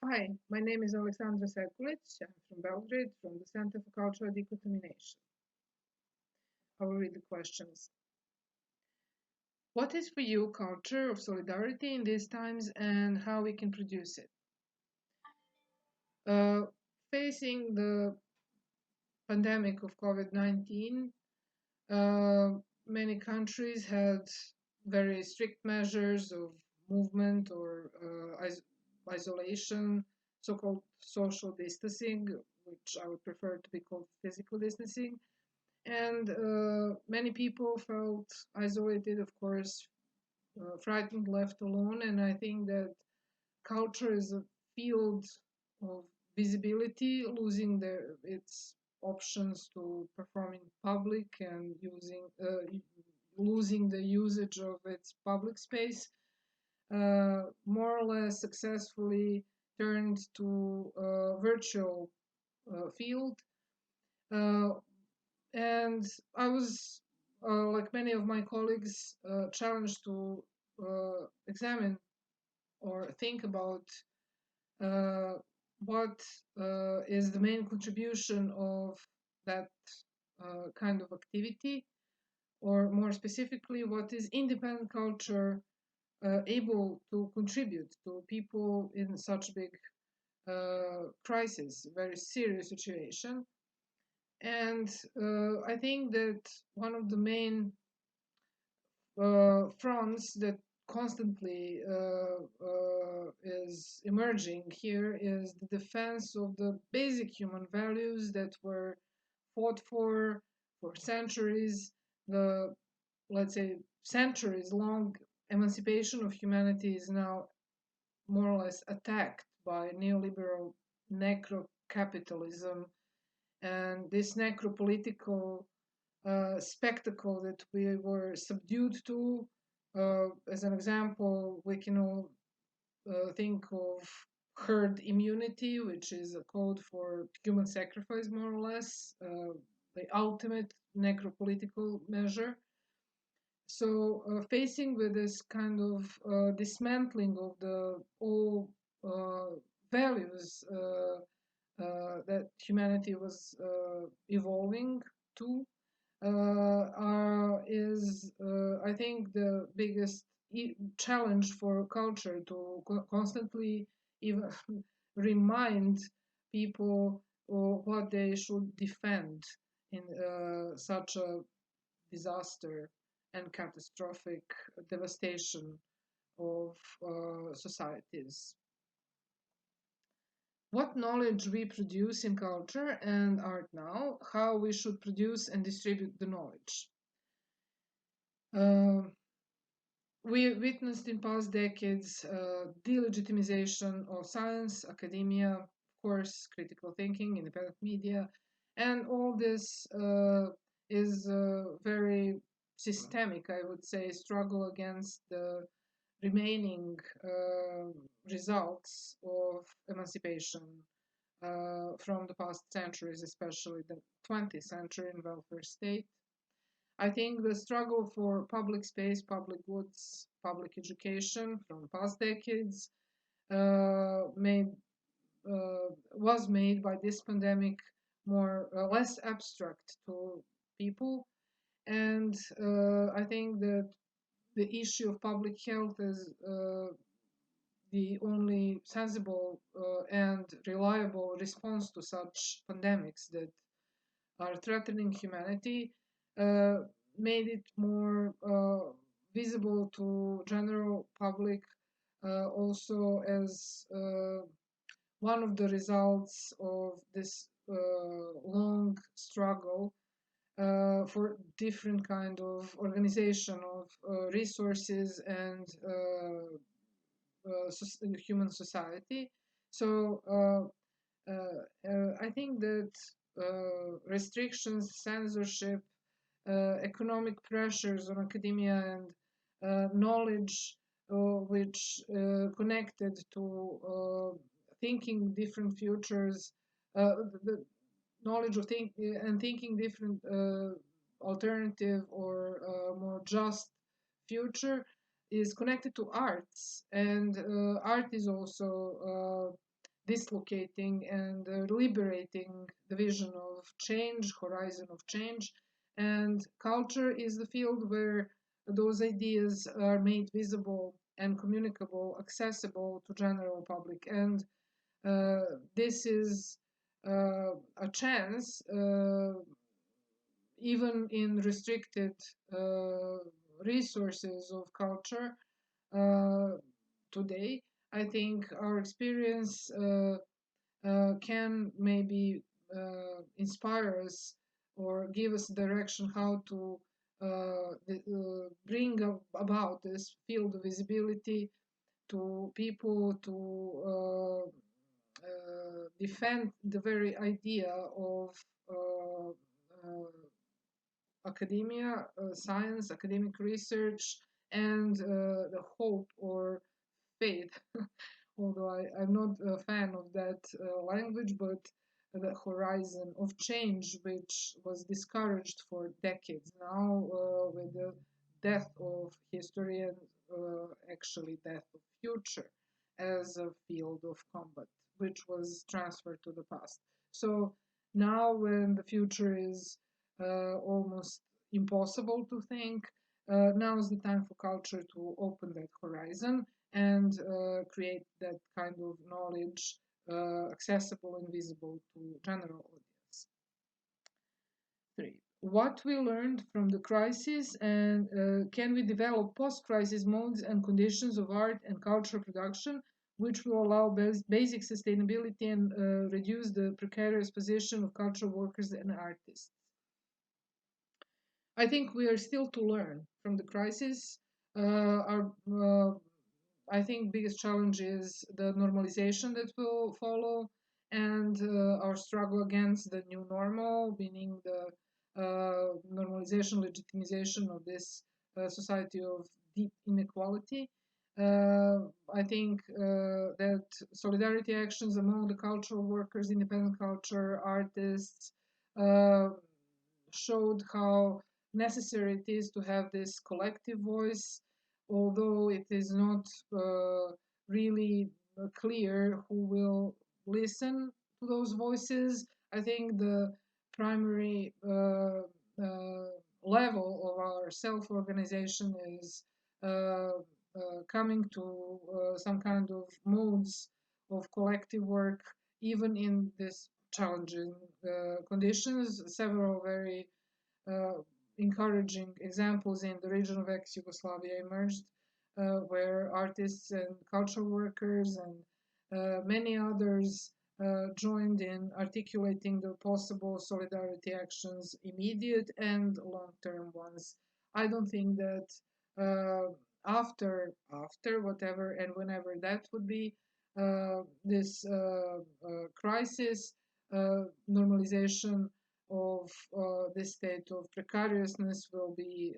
Hi, my name is Aleksandra Sekulić. I'm from Belgrade, from the Center for Cultural Decontamination. I will read the questions. What is for you culture of solidarity in these times and how we can produce it? Uh, Facing the pandemic of COVID-19, many countries had very strict measures of movement or isolation, so-called social distancing, which I would prefer to be called physical distancing. And many people felt isolated, of course, frightened, left alone. And I think that culture is a field of visibility, losing its options to perform in public and losing the usage of its public space, more or less successfully turned to a virtual field. Uh, and I was, like many of my colleagues, challenged to examine or think about uh, what is the main contribution of that kind of activity, or more specifically, what is independent culture able to contribute to people in such big crisis, very serious situation. And I think that one of the main fronts that constantly is emerging here is the defense of the basic human values that were fought for centuries. The, let's say, centuries long emancipation of humanity is now more or less attacked by neoliberal necro capitalism, and this necropolitical spectacle that we were subdued to. As an example, we can all think of herd immunity, which is a code for human sacrifice, more or less, the ultimate necropolitical measure. So, facing with this kind of dismantling of the all values that humanity was evolving to, is, I think, the biggest challenge for culture to constantly even remind people what they should defend in such a disaster and catastrophic devastation of societies. What knowledge we produce in culture and art now, how we should produce and distribute the knowledge. Uh, we witnessed in past decades delegitimization of science, academia, of course, critical thinking, independent media, and all this is very systemic, I would say, struggle against the remaining results of emancipation from the past centuries, especially the 20th century in welfare state. I think the struggle for public space, public goods, public education from past decades made was made by this pandemic more less abstract to people, and I think that the issue of public health is the only sensible and reliable response to such pandemics that are threatening humanity, uh, made it more visible to general public, also as one of the results of this long struggle for different kind of organization of resources and human society. So I think that restrictions, censorship, economic pressures on academia, and knowledge which connected to thinking different futures, the knowledge of and thinking different alternative or more just future is connected to arts, and art is also dislocating and liberating the vision of change, horizon of change. And culture is the field where those ideas are made visible and communicable, accessible to general public. And this is a chance, even in restricted resources of culture today. I think our experience can maybe inspire us or give us direction how to bring about this field of visibility to people, to defend the very idea of academia, science, academic research, and the hope or faith, although I'm not a fan of that language, but the horizon of change, which was discouraged for decades now with the death of history and actually death of future as a field of combat, which was transferred to the past. So now, when the future is almost impossible to think, now is the time for culture to open that horizon and create that kind of knowledge accessible and visible to general audience. 3. What we learned from the crisis, and can we develop post-crisis modes and conditions of art and cultural production which will allow basic sustainability and reduce the precarious position of cultural workers and artists? I think we are still to learn from the crisis. Our I think biggest challenge is the normalization that will follow, and our struggle against the new normal, meaning the normalization, legitimization of this society of deep inequality. I think that solidarity actions among the cultural workers, independent culture artists, showed how necessary it is to have this collective voice, although it is not really clear who will listen to those voices. I think the primary level of our self-organization is coming to some kind of modes of collective work, even in this challenging conditions. Several very encouraging examples in the region of ex-Yugoslavia emerged, where artists and cultural workers and many others joined in articulating the possible solidarity actions, immediate and long-term ones. I don't think that after whatever and whenever that would be, this crisis, normalization of this state of precariousness will be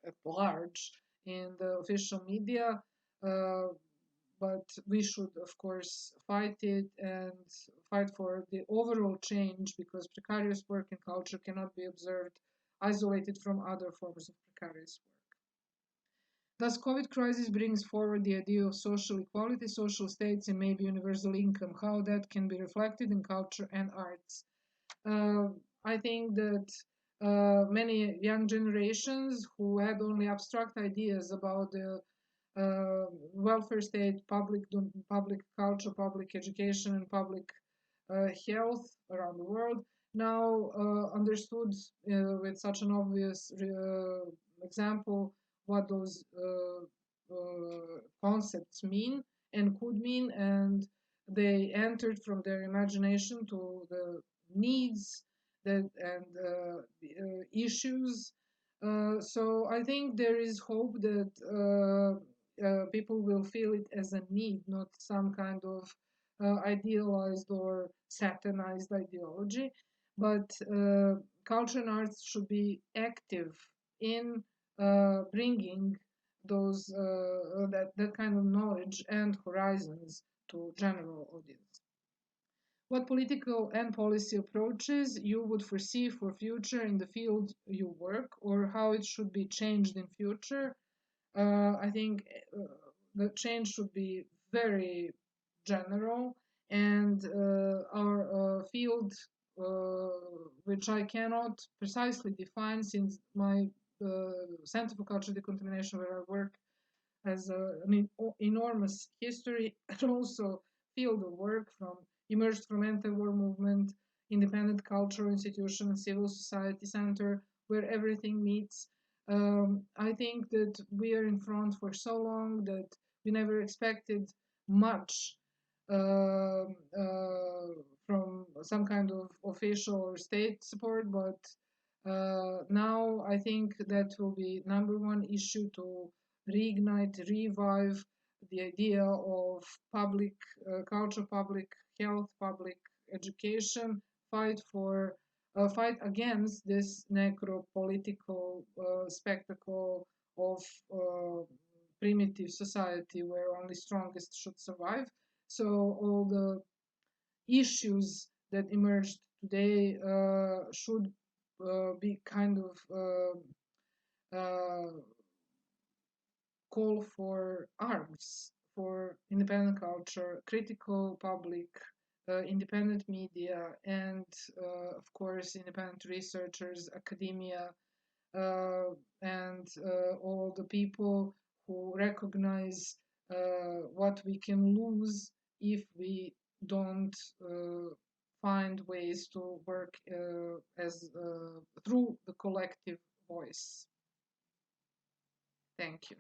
at large in the official media, but we should, of course, fight it and fight for the overall change, because precarious work and culture cannot be observed isolated from other forms of precarious work. Thus, COVID crisis brings forward the idea of social equality, social states, and maybe universal income, how that can be reflected in culture and arts. I think that many young generations who had only abstract ideas about the welfare state, public culture, public education, and public health around the world now understood with such an obvious example what those concepts mean and could mean, and they entered from their imagination to the needs that and issues. So I think there is hope that people will feel it as a need, not some kind of idealized or satanized ideology. But culture and arts should be active in bringing those that kind of knowledge and horizons to general audience. What political and policy approaches you would foresee for future in the field you work, or how it should be changed in future? I think the change should be very general, and our field, which I cannot precisely define since my Center for Cultural Decontamination, where I work, has an enormous history and also field of work from emerged from anti-war movement, independent cultural institution, civil society center, where everything meets. I think that we are in front for so long that we never expected much uh, from some kind of official or state support, but now I think that will be number one issue to reignite, revive the idea of public culture, public health, public education, fight against this necro-political spectacle of primitive society where only strongest should survive. So all the issues that emerged today should be kind of uh, call for arms, for independent culture, critical public, independent media, and of course, independent researchers, academia, uh, and all the people who recognize what we can lose if we don't find ways to work as through the collective voice. Thank you.